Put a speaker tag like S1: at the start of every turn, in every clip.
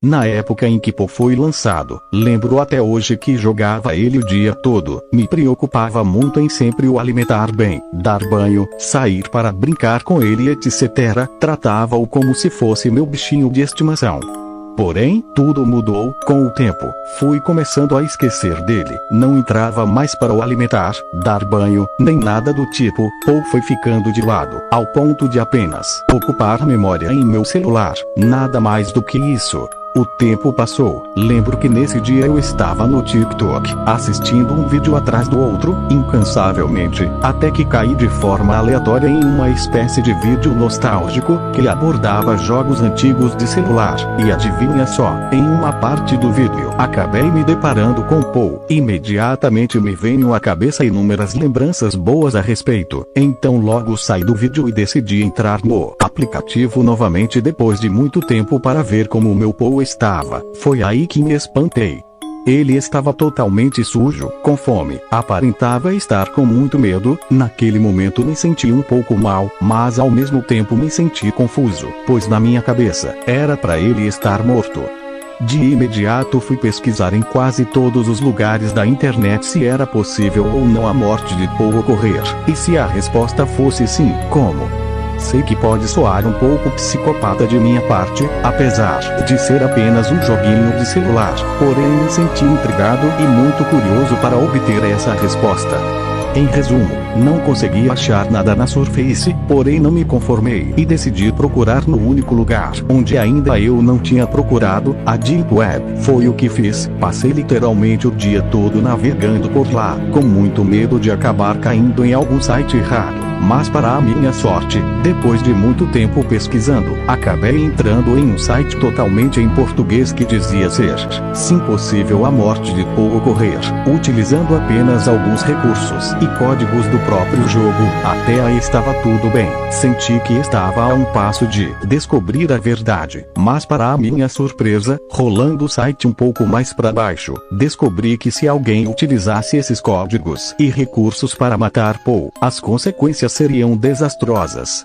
S1: Na época em que Pou foi lançado, lembro até hoje que jogava ele o dia todo. Me preocupava muito em sempre o alimentar bem, dar banho, sair para brincar com ele, etc. Tratava-o como se fosse meu bichinho de estimação. Porém, tudo mudou com o tempo. Fui começando a esquecer dele. Não entrava mais para o alimentar, dar banho, nem nada do tipo. Pou foi ficando de lado, ao ponto de apenas ocupar memória em meu celular. Nada mais do que isso. O tempo passou. Lembro que nesse dia eu estava no TikTok, assistindo um vídeo atrás do outro, incansavelmente, até que caí de forma aleatória em uma espécie de vídeo nostálgico, que abordava jogos antigos de celular. E adivinha só, em uma parte do vídeo, acabei me deparando com Pou. Imediatamente me veio à cabeça inúmeras lembranças boas a respeito. Então logo saí do vídeo e decidi entrar no aplicativo novamente depois de muito tempo para ver como o meu Pou estava. Foi aí que me espantei. Ele estava totalmente sujo, com fome, aparentava estar com muito medo. Naquele momento me senti um pouco mal, mas ao mesmo tempo me senti confuso, pois na minha cabeça, era para ele estar morto. De imediato fui pesquisar em quase todos os lugares da internet se era possível ou não a morte de Pou ocorrer, e se a resposta fosse sim, como? Sei que pode soar um pouco psicopata de minha parte, apesar de ser apenas um joguinho de celular, porém me senti intrigado e muito curioso para obter essa resposta. Em resumo, não consegui achar nada na Surface, porém não me conformei e decidi procurar no único lugar onde ainda eu não tinha procurado, a Deep Web. Foi o que fiz, passei literalmente o dia todo navegando por lá, com muito medo de acabar caindo em algum site errado. Mas para a minha sorte, depois de muito tempo pesquisando, acabei entrando em um site totalmente em português que dizia ser, sim, possível a morte de Pou ocorrer, utilizando apenas alguns recursos e códigos do próprio jogo. Até aí estava tudo bem. Senti que estava a um passo de descobrir a verdade, mas para a minha surpresa, rolando o site um pouco mais para baixo, descobri que se alguém utilizasse esses códigos e recursos para matar Pou, as consequências seriam desastrosas.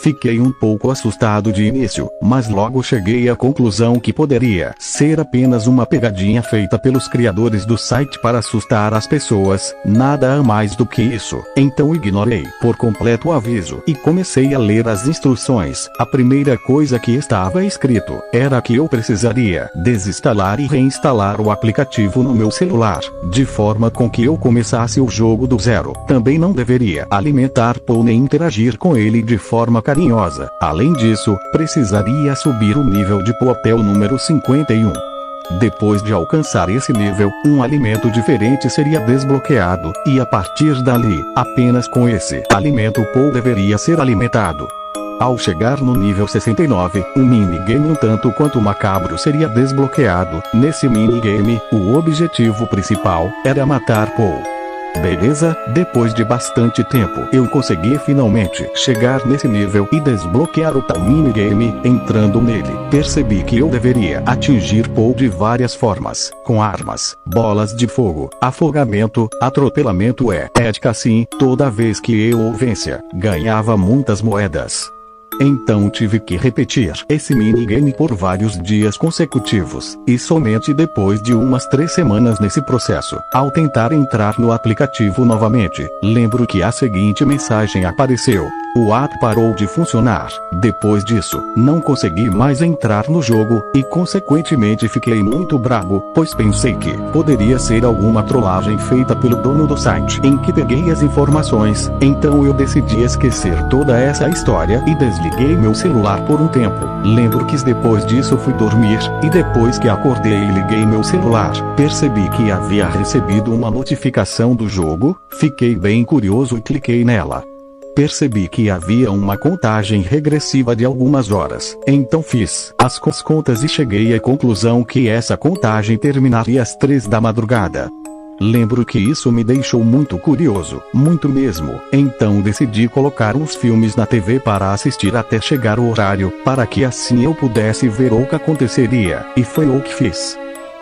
S1: Fiquei um pouco assustado de início, mas logo cheguei à conclusão que poderia ser apenas uma pegadinha feita pelos criadores do site para assustar as pessoas, nada a mais do que isso. Então ignorei por completo o aviso e comecei a ler as instruções. A primeira coisa que estava escrito era que eu precisaria desinstalar e reinstalar o aplicativo no meu celular, de forma com que eu começasse o jogo do zero. Também não deveria alimentar Pou nem interagir com ele de forma carinhosa. Além disso, precisaria subir o nível de Pou até o número 51. Depois de alcançar esse nível, um alimento diferente seria desbloqueado, e a partir dali, apenas com esse alimento Pou deveria ser alimentado. Ao chegar no nível 69, um minigame um tanto quanto macabro seria desbloqueado. Nesse minigame, o objetivo principal era matar Pou. Beleza, depois de bastante tempo eu consegui finalmente chegar nesse nível e desbloquear o tal minigame. Entrando nele, percebi que eu deveria atingir Pou de várias formas, com armas, bolas de fogo, afogamento, atropelamento etc. Assim, toda vez que eu o vencia, ganhava muitas moedas. Então tive que repetir esse minigame por vários dias consecutivos, e somente depois de umas 3 semanas nesse processo, ao tentar entrar no aplicativo novamente, lembro que a seguinte mensagem apareceu: o app parou de funcionar. Depois disso, não consegui mais entrar no jogo, e consequentemente fiquei muito bravo, pois pensei que poderia ser alguma trollagem feita pelo dono do site em que peguei as informações. Então eu decidi esquecer toda essa história e desliguei meu celular por um tempo. Lembro que depois disso fui dormir, e depois que acordei e liguei meu celular, percebi que havia recebido uma notificação do jogo. Fiquei bem curioso e cliquei nela. Percebi que havia uma contagem regressiva de algumas horas. Então fiz as contas e cheguei à conclusão que essa contagem terminaria às 3 da madrugada. Lembro que isso me deixou muito curioso, muito mesmo. Então decidi colocar uns filmes na TV para assistir até chegar o horário, para que assim eu pudesse ver o que aconteceria, e foi o que fiz.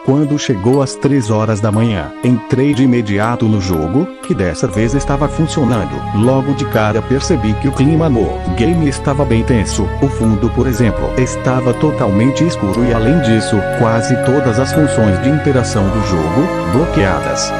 S1: Quando chegou às 3 horas da manhã, entrei de imediato no jogo, que dessa vez estava funcionando. Logo de cara percebi que o clima no game estava bem tenso. O fundo, por exemplo, estava totalmente escuro e além disso, quase todas as funções de interação do jogo, bloqueadas.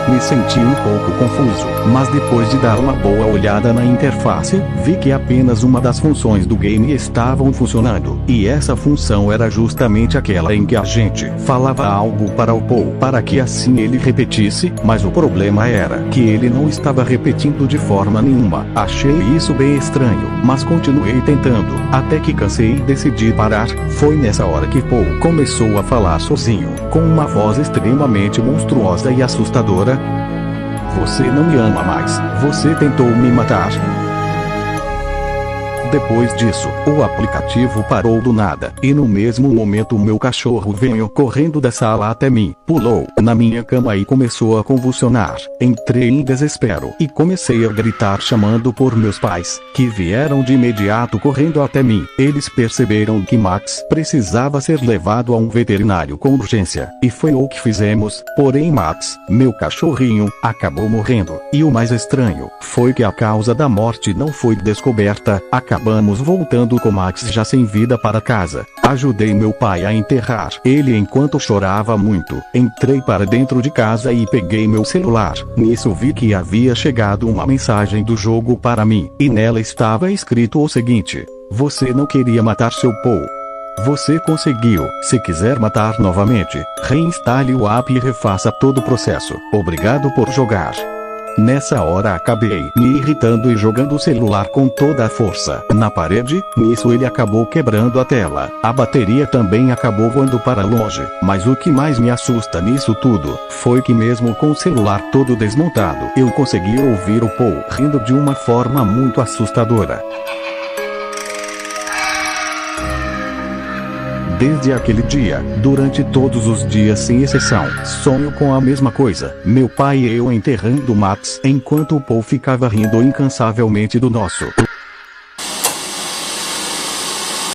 S1: Me senti um pouco confuso, mas depois de dar uma boa olhada na interface, vi que apenas uma das funções do game estavam funcionando, e essa função era justamente aquela em que a gente falava algo para o Paul para que assim ele repetisse, mas o problema era que ele não estava repetindo de forma nenhuma. Achei isso bem estranho, mas continuei tentando, até que cansei e decidi parar. Foi nessa hora que Paul começou a falar sozinho, com uma voz extremamente monstruosa e assustadora. Você não me ama mais, você tentou me matar. Depois disso, o aplicativo parou do nada, e no mesmo momento o meu cachorro veio correndo da sala até mim, pulou na minha cama e começou a convulsionar. Entrei em desespero e comecei a gritar chamando por meus pais, que vieram de imediato correndo até mim. Eles perceberam que Max precisava ser levado a um veterinário com urgência, e foi o que fizemos, porém Max, meu cachorrinho, acabou morrendo. E o mais estranho, foi que a causa da morte não foi descoberta. Acabamos voltando com Max já sem vida para casa. Ajudei meu pai a enterrar ele enquanto chorava muito. Entrei para dentro de casa e peguei meu celular. Nisso vi que havia chegado uma mensagem do jogo para mim, e nela estava escrito o seguinte: você não queria matar seu Paul. Você conseguiu. Se quiser matar novamente, reinstale o app e refaça todo o processo. Obrigado por jogar. Nessa hora acabei me irritando e jogando o celular com toda a força na parede. Nisso ele acabou quebrando a tela. A bateria também acabou voando para longe. Mas o que mais me assusta nisso tudo, foi que mesmo com o celular todo desmontado, eu consegui ouvir o Paul rindo de uma forma muito assustadora. Desde aquele dia, durante todos os dias sem exceção, sonho com a mesma coisa. Meu pai e eu enterrando Max, enquanto o Paul ficava rindo incansavelmente do nosso